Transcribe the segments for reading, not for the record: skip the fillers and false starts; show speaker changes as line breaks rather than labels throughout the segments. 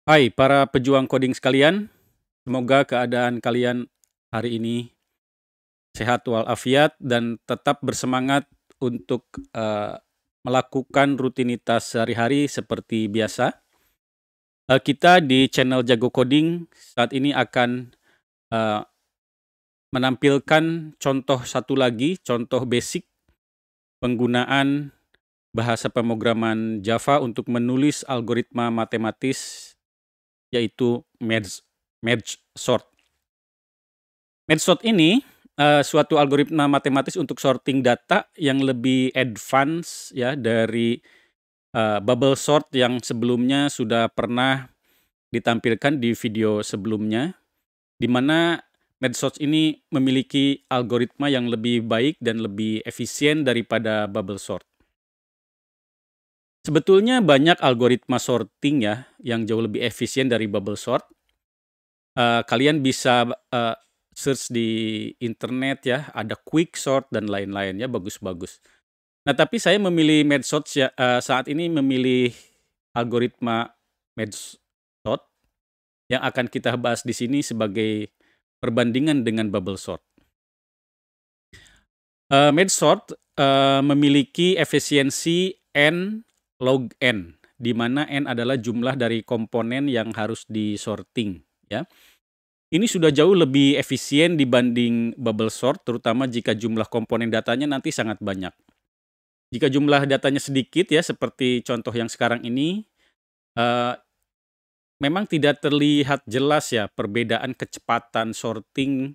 Hai para pejuang coding sekalian, semoga keadaan kalian hari ini sehat walafiat dan tetap bersemangat untuk melakukan rutinitas sehari-hari seperti biasa. Kita di channel Jago Coding saat ini akan eee, menampilkan contoh satu lagi, contoh basic penggunaan bahasa pemrograman Java untuk menulis algoritma matematis, yaitu merge sort. Merge sort ini, suatu algoritma matematis untuk sorting data yang lebih advance ya dari, bubble sort yang sebelumnya sudah pernah ditampilkan di video sebelumnya, di mana merge sort ini memiliki algoritma yang lebih baik dan lebih efisien daripada bubble sort. Sebetulnya banyak algoritma sorting ya, yang jauh lebih efisien dari bubble sort. Kalian bisa, search di internet ya, ada Quicksort dan lain-lain ya, bagus-bagus. Nah, tapi saya memilih Medsos ya, saat ini memilih algoritma Medsos yang akan kita bahas di sini sebagai perbandingan dengan bubble sort. Medsos, memiliki efisiensi n log n, di mana n adalah jumlah dari komponen yang harus disorting ya. Ini sudah jauh lebih efisien dibanding bubble sort, terutama jika jumlah komponen datanya nanti sangat banyak. Jika jumlah datanya sedikit ya, seperti contoh yang sekarang ini, eee, memang tidak terlihat jelas ya perbedaan kecepatan sorting,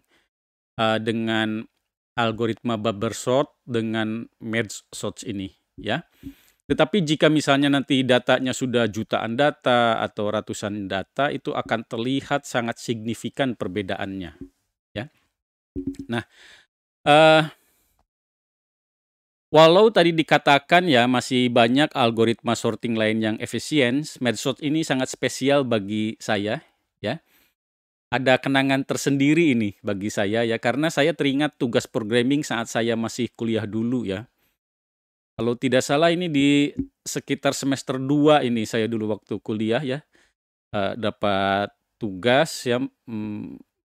dengan algoritma bubble sort dengan merge sort ini, ya. Tetapi jika misalnya nanti datanya sudah jutaan data atau ratusan data, itu akan terlihat sangat signifikan perbedaannya, ya. Nah, eee, walau tadi dikatakan ya masih banyak algoritma sorting lain yang efisien, merge sort ini sangat spesial bagi saya, ya. Ada kenangan tersendiri ini bagi saya ya, karena saya teringat tugas programming saat saya masih kuliah dulu ya. Kalau tidak salah ini di sekitar semester 2 ini saya dulu waktu kuliah ya, dapat tugas ya,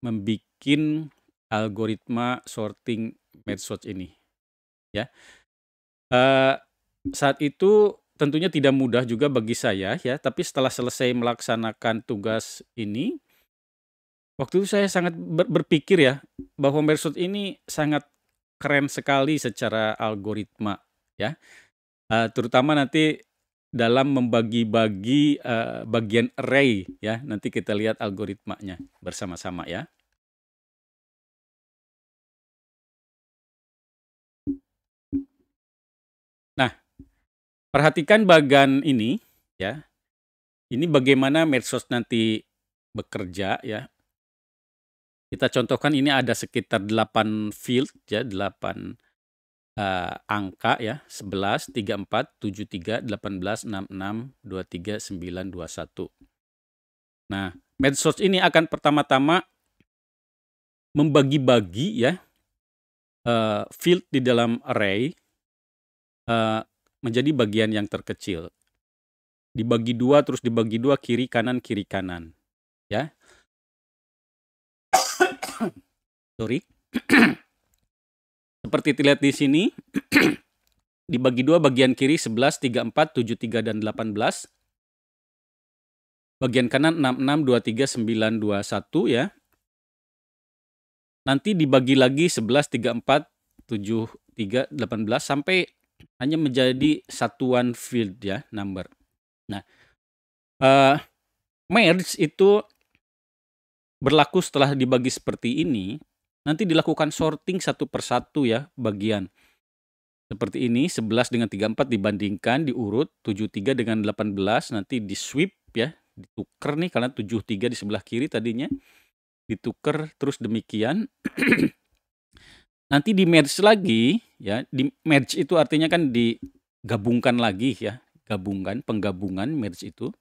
membikin algoritma sorting merge sort ini, ya. Eee, saat itu tentunya tidak mudah juga bagi saya ya, tapi setelah selesai melaksanakan tugas ini, waktu itu saya sangat berpikir ya, bahwa merge sort ini sangat keren sekali secara algoritma ya. Terutama nanti dalam membagi-bagi, bagian array ya, nanti kita lihat algoritmanya bersama-sama ya. Nah, perhatikan bagan ini ya, ini bagaimana medsos nanti bekerja ya. Kita contohkan ini ada sekitar 8 field ya, 8 angka ya, 11, 34, 73, 18, 66, 23, 9, 21. Nah, medsos ini akan pertama-tama membagi-bagi ya, field di dalam array, eee, menjadi bagian yang terkecil. Dibagi 2 terus dibagi 2 kiri kanan, ya. Sorry. Seperti terlihat di sini, dibagi 2 bagian kiri 11, 34, 73, dan 18. Bagian kanan 66, 23, 9, 21 ya. Nanti dibagi lagi 11, 34, 73, 18 sampai hanya menjadi satuan field ya, number. Nah, merge itu berlaku setelah dibagi seperti ini, nanti dilakukan sorting satu persatu ya, bagian. Seperti ini, 11 dengan 34 dibandingkan, diurut, 73 dengan 18, nanti di-sweep ya, ditukar nih, karena 73 di sebelah kiri tadinya, ditukar terus demikian. Nanti di-merge lagi ya, di-merge itu artinya kan digabungkan lagi ya, gabungan, penggabungan merge itu.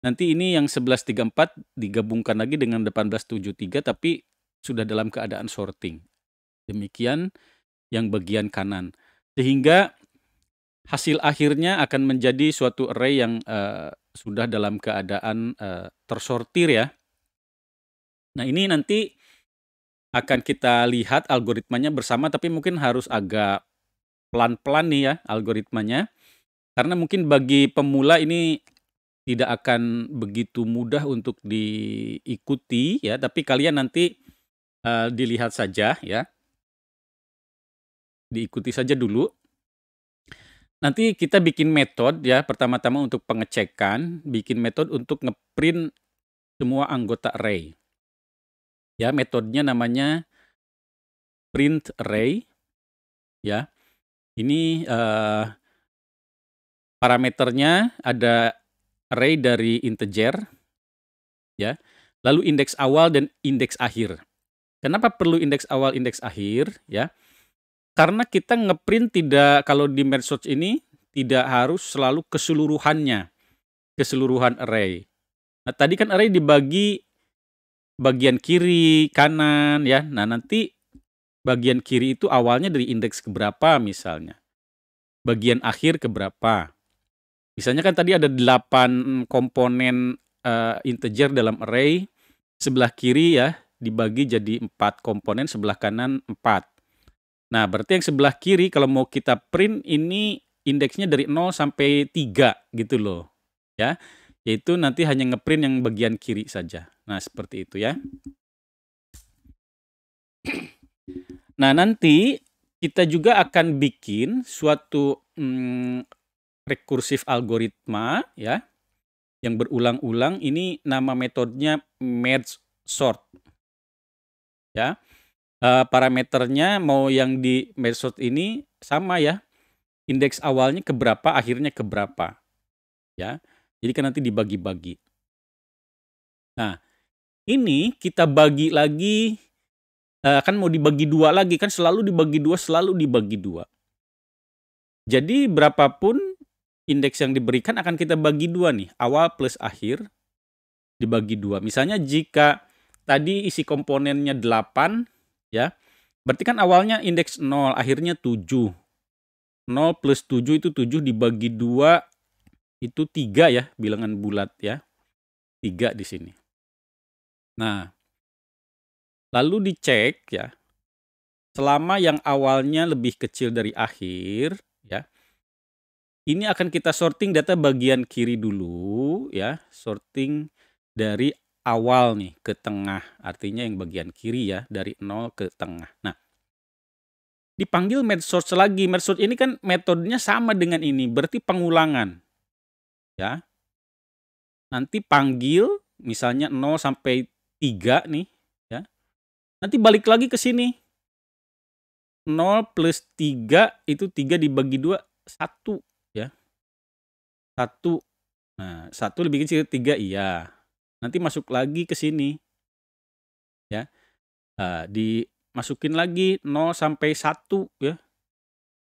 Nanti ini yang 1134 digabungkan lagi dengan 1873 tapi sudah dalam keadaan sorting. Demikian yang bagian kanan. Sehingga hasil akhirnya akan menjadi suatu array yang sudah dalam keadaan tersortir ya. Nah, ini nanti akan kita lihat algoritmanya bersama, tapi mungkin harus agak pelan-pelan nih ya algoritmanya, karena mungkin bagi pemula ini tidak akan begitu mudah untuk diikuti ya, tapi kalian nanti dilihat saja ya, diikuti saja dulu. Nanti kita bikin metode ya, pertama-tama untuk pengecekan, bikin metode untuk ngeprint semua anggota array. Ya, metodenya namanya print array ya. Ini parameternya ada array dari integer ya. Lalu indeks awal dan indeks akhir. Kenapa perlu indeks awal, indeks akhir ya? Karena kita ngeprint tidak, kalau di merge sort ini tidak harus selalu keseluruhannya, keseluruhan array. Nah, tadi kan array dibagi bagian kiri, kanan ya. Nah, nanti bagian kiri itu awalnya dari indeks keberapa misalnya. Bagian akhir keberapa. Misalnya kan tadi ada 8 komponen integer dalam array, sebelah kiri ya dibagi jadi 4 komponen, sebelah kanan 4. Nah, berarti yang sebelah kiri kalau mau kita print ini indeksnya dari 0 sampai 3 gitu loh. Ya. Yaitu nanti hanya ngeprint yang bagian kiri saja. Nah, seperti itu ya. Nah, nanti kita juga akan bikin suatu rekursif algoritma ya yang berulang-ulang. Ini nama metodenya merge sort. Ya. Parameternya mau yang di merge sort ini sama ya. Indeks awalnya keberapa, akhirnya keberapa. Ya. Jadi kan nanti dibagi-bagi. Nah, ini kita bagi lagi, kan mau dibagi 2 lagi, kan selalu dibagi 2, selalu dibagi 2. Jadi berapapun indeks yang diberikan akan kita bagi 2 nih, awal plus akhir dibagi 2. Misalnya jika tadi isi komponennya 8 ya, berarti kan awalnya indeks 0, akhirnya 7. 0 plus 7 itu 7 dibagi 2 itu 3 ya, bilangan bulat ya. 3 di sini. Nah, lalu dicek ya, selama yang awalnya lebih kecil dari akhir ya, ini akan kita sorting data bagian kiri dulu ya, sorting dari awal nih ke tengah, artinya yang bagian kiri ya, dari 0 ke tengah. Nah, dipanggil merge sort lagi. Merge sort ini kan metodenya sama dengan ini, berarti pengulangan. Ya. Nanti panggil misalnya 0 sampai 3 nih ya. Nanti balik lagi ke sini. 0 plus 3 itu 3 dibagi 2 1 ya. 1. Nah, 1 lebih kecil 3 iya. Nanti masuk lagi ke sini. Ya. Dimasukin lagi 0 sampai 1 ya.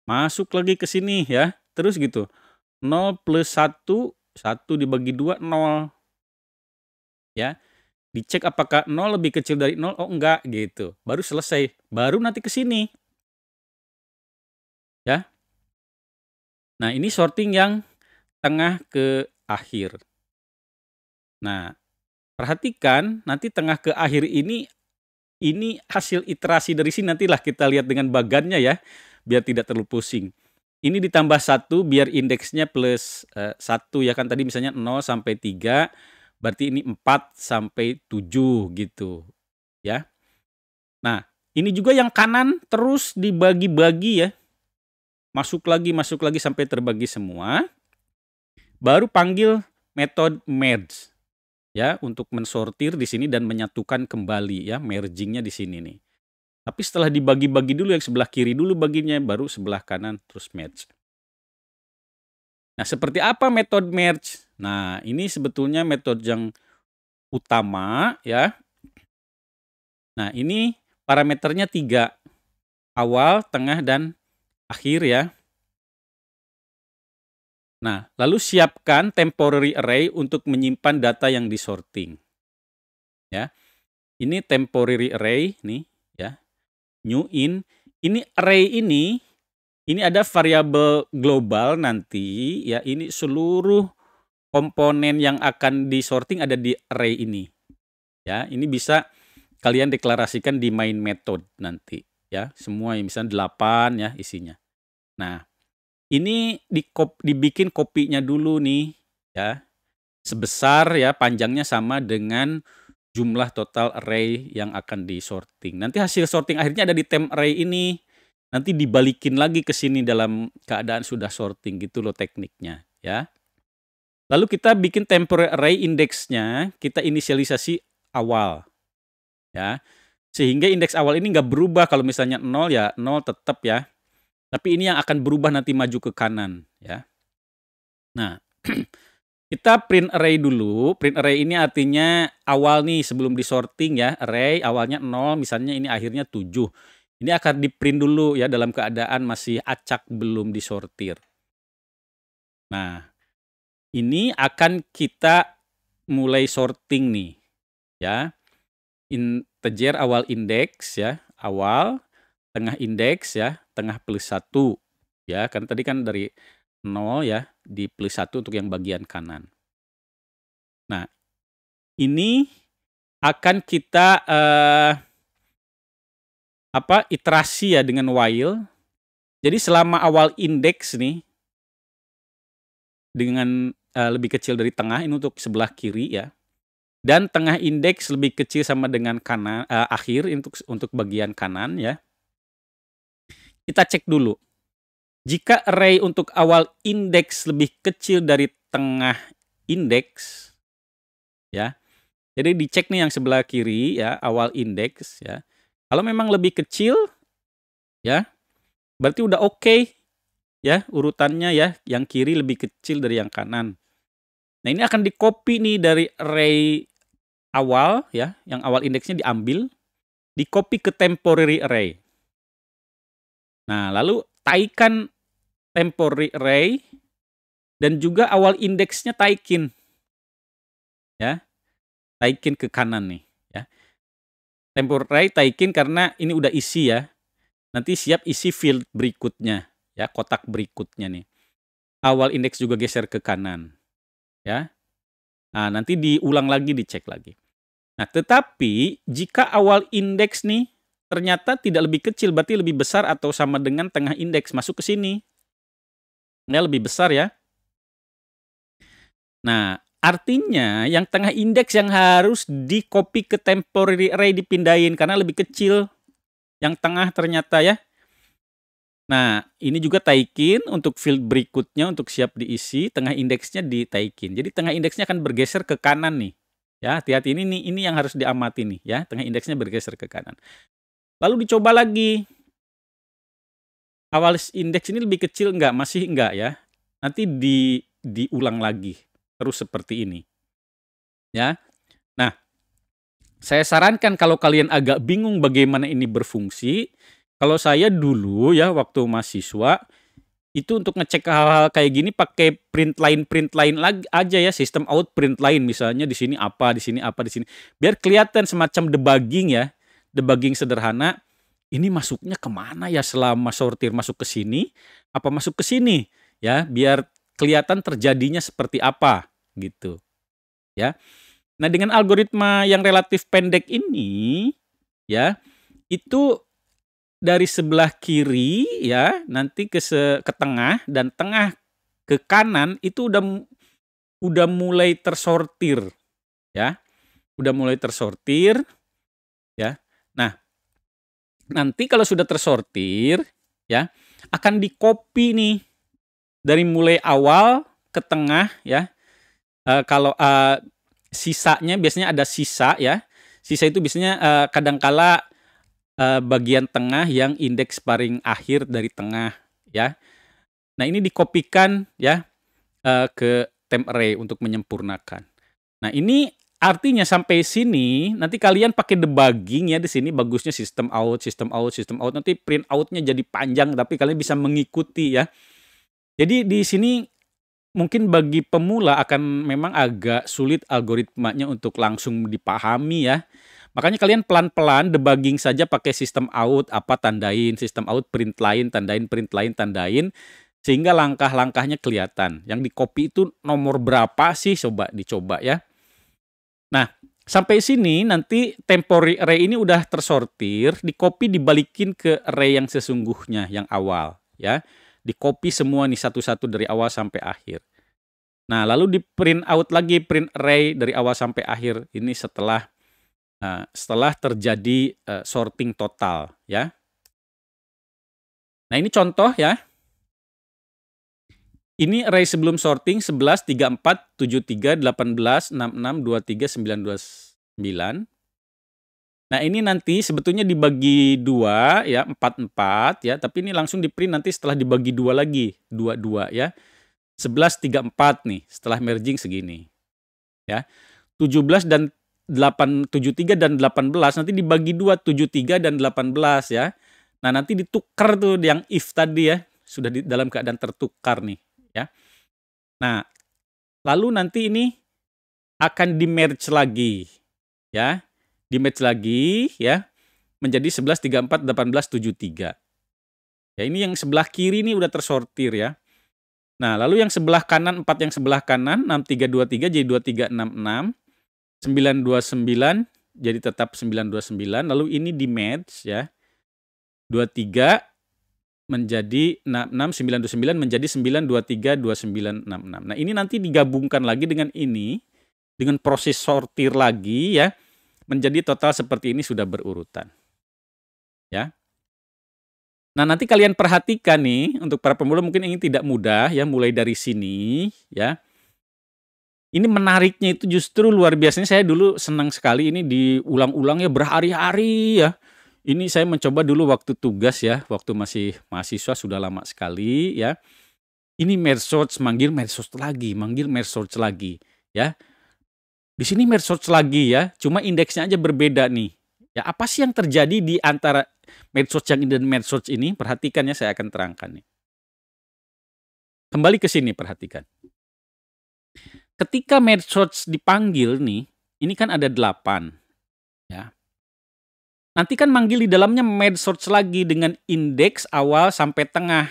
Masuk lagi ke sini ya. Terus gitu. 0 plus 1, 1 dibagi 2 0. Ya. Dicek apakah 0 lebih kecil dari 0, oh enggak gitu. Baru selesai. Baru nanti ke sini. Ya. Nah, ini sorting yang tengah ke akhir. Nah, perhatikan nanti tengah ke akhir ini hasil iterasi dari sini, nantilah kita lihat dengan bagannya ya, biar tidak terlalu pusing. Ini ditambah 1 biar indeksnya plus 1 ya, kan tadi misalnya 0 sampai 3, berarti ini 4 sampai 7 gitu ya. Nah, ini juga yang kanan terus dibagi-bagi ya. Masuk lagi sampai terbagi semua. Baru panggil metode merge ya untuk mensortir di sini dan menyatukan kembali ya, mergingnya di sini nih. Tapi setelah dibagi-bagi dulu yang sebelah kiri dulu baginya, baru sebelah kanan terus merge. Nah, seperti apa metode merge? Nah, ini sebetulnya metode yang utama ya. Nah, ini parameternya 3. Awal, tengah, dan akhir ya. Nah, lalu siapkan temporary array untuk menyimpan data yang disorting. Ya. Ini temporary array nih ya. New in. Ini array ini Ini ada variabel global nanti ya, ini seluruh komponen yang akan disorting ada di array ini. Ya, ini bisa kalian deklarasikan di main method nanti ya. Semua yang misalnya 8 ya isinya. Nah, ini dibikin kopinya dulu nih ya. Sebesar ya panjangnya sama dengan jumlah total array yang akan disorting. Nanti hasil sorting akhirnya ada di temp array ini. Nanti dibalikin lagi ke sini dalam keadaan sudah sorting gitu loh tekniknya ya. Lalu kita bikin temporary array indeksnya, kita inisialisasi awal ya. Sehingga indeks awal ini nggak berubah, kalau misalnya 0 ya 0 tetap ya. Tapi ini yang akan berubah nanti maju ke kanan ya. Nah, kita print array dulu. Print array ini artinya awal nih sebelum disorting ya. Array awalnya 0, misalnya ini akhirnya 7. Ini akan di-print dulu ya dalam keadaan masih acak belum disortir. Nah, ini akan kita mulai sorting nih ya. Integer awal indeks ya, awal, tengah indeks ya, tengah plus 1 ya. Kan tadi kan dari 0 ya, di plus 1 untuk yang bagian kanan. Nah, ini akan kita iterasi ya dengan while. Jadi selama awal indeks nih dengan lebih kecil dari tengah, ini untuk sebelah kiri ya. Dan tengah indeks lebih kecil sama dengan kanan akhir untuk bagian kanan ya. Kita cek dulu. Jika array untuk awal indeks lebih kecil dari tengah indeks ya. Jadi dicek nih yang sebelah kiri ya, awal indeks ya. Kalau memang lebih kecil ya, berarti udah oke ya urutannya ya, yang kiri lebih kecil dari yang kanan. Nah, ini akan di-copy nih dari array awal ya, yang awal indeksnya diambil, di-copy ke temporary array. Nah, lalu taikan temporary array dan juga awal indeksnya taikin. Ya. Taikin ke kanan nih ya. Temporary array taikin karena ini udah isi ya. Nanti siap isi field berikutnya ya, kotak berikutnya nih. Awal indeks juga geser ke kanan ya. Nah, nanti diulang lagi, dicek lagi. Nah, tetapi jika awal indeks nih ternyata tidak lebih kecil, berarti lebih besar atau sama dengan tengah indeks, masuk ke sini. Ini lebih besar ya. Nah, artinya yang tengah indeks yang harus di-copy ke temporary array, dipindahin karena lebih kecil yang tengah ternyata ya. Nah, ini juga taikin untuk field berikutnya untuk siap diisi, tengah indeksnya ditaikin. Jadi tengah indeksnya akan bergeser ke kanan nih. Ya, hati-hati ini yang harus diamati nih ya, tengah indeksnya bergeser ke kanan. Lalu dicoba lagi. Awal indeks ini lebih kecil enggak? Masih enggak ya. Nanti diulang lagi. Terus seperti ini. Ya. Nah, saya sarankan kalau kalian agak bingung bagaimana ini berfungsi, kalau saya dulu ya waktu mahasiswa itu untuk ngecek hal-hal kayak gini pakai print line lagi aja ya, sistem out print line misalnya di sini apa, di sini apa, di sini. Biar kelihatan semacam debugging ya, debugging sederhana. Ini masuknya kemana ya selama sortir, masuk ke sini apa masuk ke sini ya, biar kelihatan terjadinya seperti apa gitu ya. Nah, dengan algoritma yang relatif pendek ini ya, itu dari sebelah kiri ya, nanti ke tengah dan tengah ke kanan itu udah mulai tersortir ya. Udah mulai tersortir ya. Nah, nanti kalau sudah tersortir ya, akan di-copy nih dari mulai awal ke tengah ya. Kalau sisanya biasanya ada sisa ya. Sisa itu biasanya kadangkala bagian tengah yang indeks paling akhir dari tengah ya. Nah, ini dikopikan ya ke temp array untuk menyempurnakan. Nah, ini artinya sampai sini nanti kalian pakai debugging ya, di sini bagusnya sistem out. Nanti print out-nya jadi panjang tapi kalian bisa mengikuti ya. Jadi di sini mungkin bagi pemula akan memang agak sulit algoritmanya untuk langsung dipahami ya. Makanya kalian pelan-pelan debugging saja pakai sistem out, apa tandain, sistem out print line, tandain, print line, tandain, sehingga langkah-langkahnya kelihatan. Yang di-copy itu nomor berapa sih? Coba dicoba ya. Nah, sampai sini nanti temporary array ini udah tersortir, di-copy dibalikin ke array yang sesungguhnya, yang awal ya. Di-copy semua nih satu-satu dari awal sampai akhir. Nah, lalu di print out lagi, print array dari awal sampai akhir. Ini setelah terjadi sorting total ya. Nah, ini contoh ya. Ini array sebelum sorting 11, 34, 73, 18, 66, 23, 929. Nah, ini nanti sebetulnya dibagi 2 ya, 44 ya, tapi ini langsung di print nanti setelah dibagi 2 lagi, 22 ya. 11, 34 nih, setelah merging segini. Ya. 17 dan 73 dan 18 nanti dibagi 2, 73 dan 18 ya. Nah, nanti ditukar tuh yang if tadi ya, sudah di dalam keadaan tertukar nih ya. Nah, lalu nanti ini akan di-merge lagi ya. Di-merge lagi ya menjadi 11, 34, 18, 73. Ya, ini yang sebelah kiri ini udah tersortir ya. Nah, lalu yang sebelah kanan, 4 yang sebelah kanan, 6323 jadi 2366, 929 jadi tetap 929, lalu ini di-merge ya. 23 menjadi 66, 929 menjadi 923, 2966. Nah, ini nanti digabungkan lagi dengan ini, dengan proses sortir lagi ya, menjadi total seperti ini sudah berurutan. Ya. Nah, nanti kalian perhatikan nih, untuk para pemula mungkin ini tidak mudah ya, mulai dari sini ya. Ini menariknya itu justru luar biasanya, saya dulu senang sekali ini diulang-ulang ya berhari-hari ya. Ini saya mencoba dulu waktu tugas ya, waktu masih mahasiswa sudah lama sekali ya. Ini merge search, manggil merge search lagi, manggil merge search lagi ya. Di sini merge search lagi ya, cuma indeksnya aja berbeda nih. Ya, apa sih yang terjadi di antara merge search yang ini dan merge search ini? Perhatikan ya, saya akan terangkan nih. Kembali ke sini, perhatikan. Ketika merge search dipanggil nih, ini kan ada 8 ya. Nanti kan manggil di dalamnya merge search lagi dengan indeks awal sampai tengah.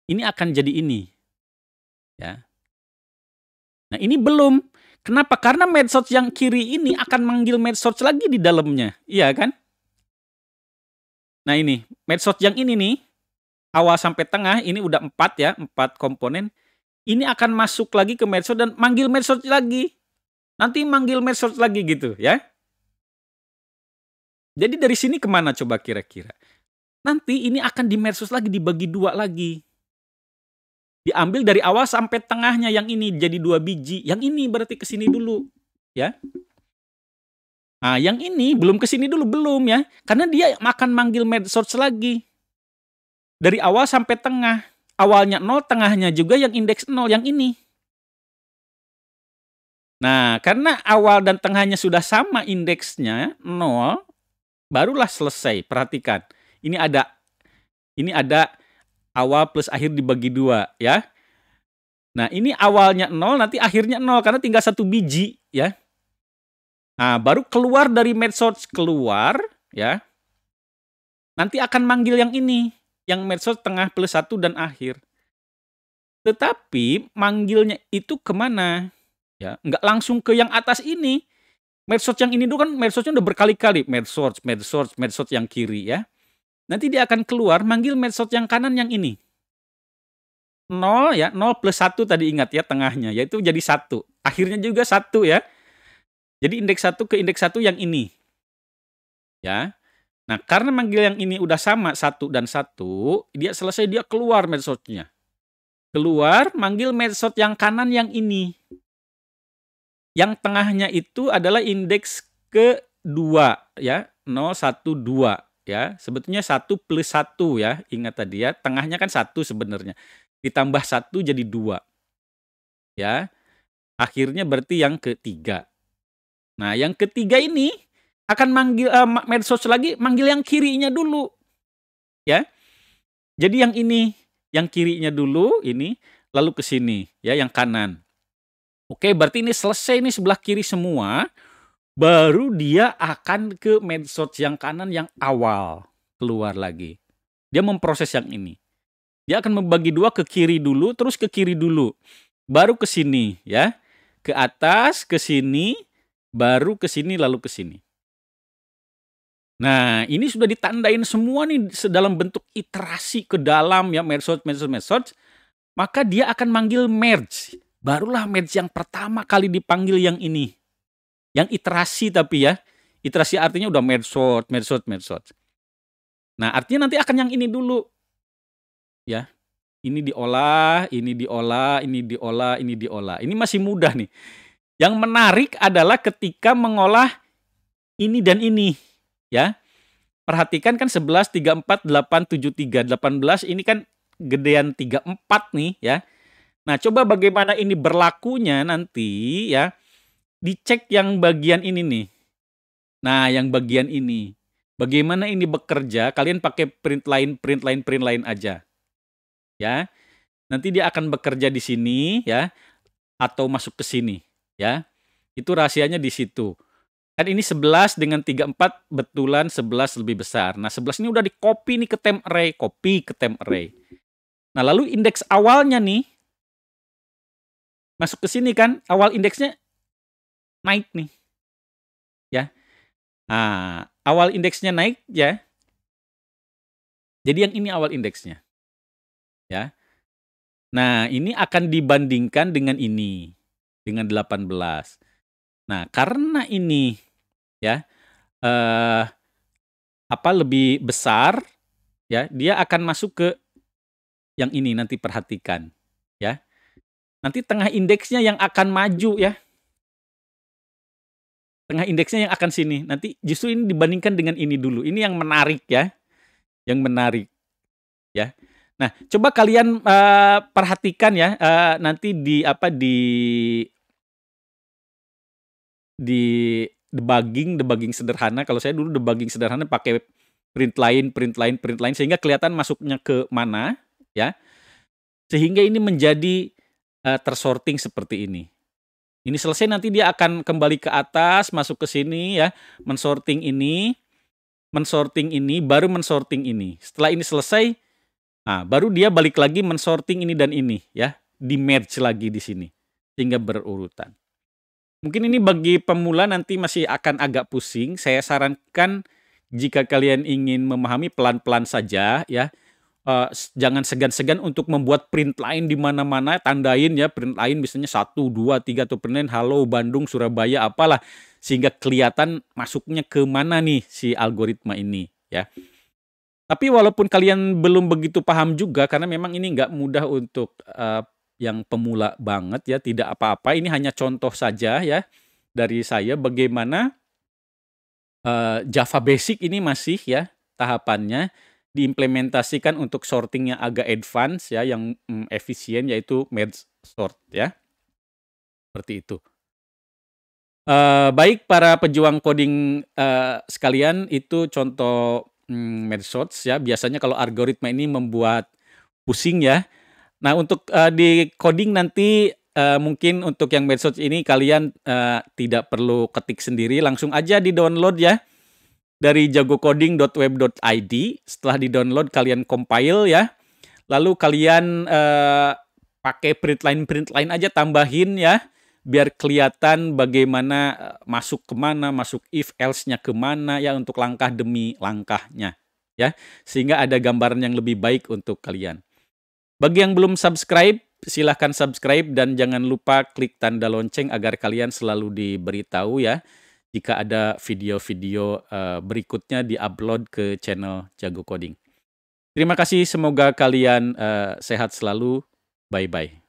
Ini akan jadi ini. Ya. Nah, ini belum. Kenapa? Karena merge search yang kiri ini akan manggil merge search lagi di dalamnya. Iya kan? Nah, ini. Merge search yang ini nih, awal sampai tengah, ini udah 4 ya, 4 komponen. Ini akan masuk lagi ke merge search dan manggil merge search lagi. Nanti manggil merge search lagi gitu ya. Jadi dari sini kemana coba kira-kira? Nanti ini akan di-merge lagi, dibagi 2 lagi. Diambil dari awal sampai tengahnya yang ini jadi 2 biji. Yang ini berarti ke sini dulu, ya. Nah, yang ini belum ke sini dulu, belum ya. Karena dia akan manggil merge search lagi. Dari awal sampai tengah. Awalnya 0, tengahnya juga yang indeks 0, yang ini. Nah, karena awal dan tengahnya sudah sama indeksnya 0, barulah selesai. Perhatikan. Ini ada awal plus akhir dibagi 2 ya. Nah, ini awalnya 0, nanti akhirnya 0 karena tinggal 1 biji ya. Nah, baru keluar dari merge search, keluar ya. Nanti akan manggil yang ini, yang merge search tengah plus 1 dan akhir. Tetapi manggilnya itu kemana? Ya, nggak langsung ke yang atas ini. Merge search yang ini dulu kan merge search-nya udah berkali-kali, merge search yang kiri ya. Nanti dia akan keluar manggil merge search yang kanan yang ini. 0 ya, 0 plus 1 tadi ingat ya tengahnya, yaitu jadi 1. Akhirnya juga 1 ya. Jadi indeks 1 ke indeks 1 yang ini. Ya. Nah, karena manggil yang ini udah sama 1 dan 1, dia selesai, dia keluar merge search-nya. Keluar, manggil merge search yang kanan yang ini. Yang tengahnya itu adalah indeks ke-2 ya, 0, 1, 2 ya. Sebetulnya 1 plus 1 ya, ingat tadi ya, tengahnya kan 1 sebenarnya. Ditambah 1 jadi 2 ya. Akhirnya berarti yang ketiga. Nah, yang ketiga ini akan manggil merge search lagi, manggil yang kirinya dulu ya. Jadi yang ini, yang kirinya dulu ini, lalu ke sini ya, yang kanan. Oke, berarti ini selesai nih sebelah kiri semua. baru dia akan ke medsos yang kanan yang awal, keluar lagi. Dia memproses yang ini. Dia akan membagi dua, ke kiri dulu, terus ke kiri dulu. Baru ke sini, ya. Ke atas, ke sini, baru ke sini, lalu ke sini. Nah, ini sudah ditandain semua nih dalam bentuk iterasi ke dalam ya, medsos. Maka dia akan manggil merge. Barulah merge yang pertama kali dipanggil yang ini. Yang iterasi tapi ya. Iterasi artinya udah medsos. Nah, artinya nanti akan yang ini dulu. Ya. Ini diolah, ini diolah, ini diolah, ini diolah. Ini masih mudah nih. Yang menarik adalah ketika mengolah ini dan ini, ya. Perhatikan kan 11, 34, 8, 7, 3, 18 ini kan gedean 34 nih ya. Nah, coba bagaimana ini berlakunya nanti ya. Dicek yang bagian ini nih. Nah, yang bagian ini. Bagaimana ini bekerja? Kalian pakai print line aja. Ya. Nanti dia akan bekerja di sini ya atau masuk ke sini ya. Itu rahasianya di situ. Kan ini 11 dengan 34 betulan 11 lebih besar. Nah, 11 ini udah di-copy nih ke temp array, copy ke temp array. Nah, lalu indeks awalnya nih masuk ke sini kan, awal indeksnya naik nih. Ya. Nah, awal indeksnya naik ya. Jadi yang ini awal indeksnya. Ya. Nah, ini akan dibandingkan dengan ini, dengan 18. Nah, karena ini ya lebih besar ya, dia akan masuk ke yang ini, nanti perhatikan ya. Nanti tengah indeksnya yang akan maju ya. Tengah indeksnya yang akan sini. Nanti justru ini dibandingkan dengan ini dulu. Ini yang menarik ya. Yang menarik ya. Nah, coba kalian perhatikan ya, nanti di debugging sederhana. Kalau saya dulu debugging sederhana pakai print line sehingga kelihatan masuknya ke mana ya. Sehingga ini menjadi tersorting seperti ini. Ini selesai nanti dia akan kembali ke atas, masuk ke sini ya, mensorting ini, baru mensorting ini. Setelah ini selesai, nah, baru dia balik lagi mensorting ini dan ini ya, di merge lagi di sini sehingga berurutan. Mungkin ini bagi pemula nanti masih akan agak pusing. Saya sarankan jika kalian ingin memahami pelan-pelan saja ya. Jangan segan-segan untuk membuat print line di mana-mana, tandain ya print line misalnya 1, 2, 3 atau print line halo Bandung, Surabaya apalah sehingga kelihatan masuknya ke mana nih si algoritma ini ya. Tapi walaupun kalian belum begitu paham juga karena memang ini nggak mudah untuk yang pemula banget ya, tidak apa-apa, ini hanya contoh saja ya dari saya bagaimana Java Basic ini masih ya tahapannya diimplementasikan untuk sortingnya agak advance ya, yang efisien yaitu merge sort ya. Seperti itu. Baik para pejuang coding sekalian, itu contoh merge sorts ya. Biasanya kalau algoritma ini membuat pusing ya. Nah, untuk di coding nanti mungkin untuk yang merge sorts ini kalian tidak perlu ketik sendiri, langsung aja di-download ya dari jagocoding.web.id. Setelah di-download kalian compile ya. Lalu kalian pakai print line aja, tambahin ya. Biar kelihatan bagaimana masuk kemana, masuk if else-nya kemana ya, untuk langkah demi langkahnya ya. Sehingga ada gambaran yang lebih baik untuk kalian. Bagi yang belum subscribe, silahkan subscribe dan jangan lupa klik tanda lonceng agar kalian selalu diberitahu ya jika ada video-video berikutnya di-upload ke channel Jago Coding. Terima kasih, semoga kalian sehat selalu. Bye-bye.